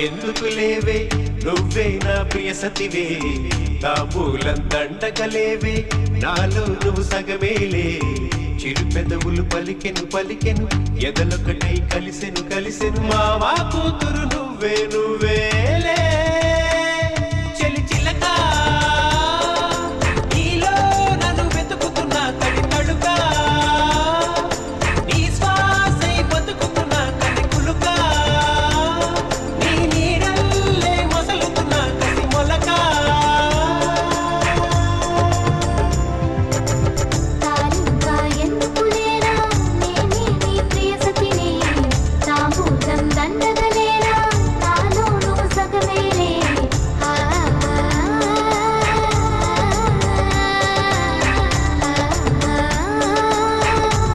ఎందుకు లేవే నువ్వే నా ప్రియ సతివే తాంబూలం దండగలేవే నాలో నువ్వు సగమేలే చిరు పెదవులు పలికెను పలికెను ఎదలొకటై కలిసెను కలిసెను మావా కూతురు నువ్వే నువ్వేలే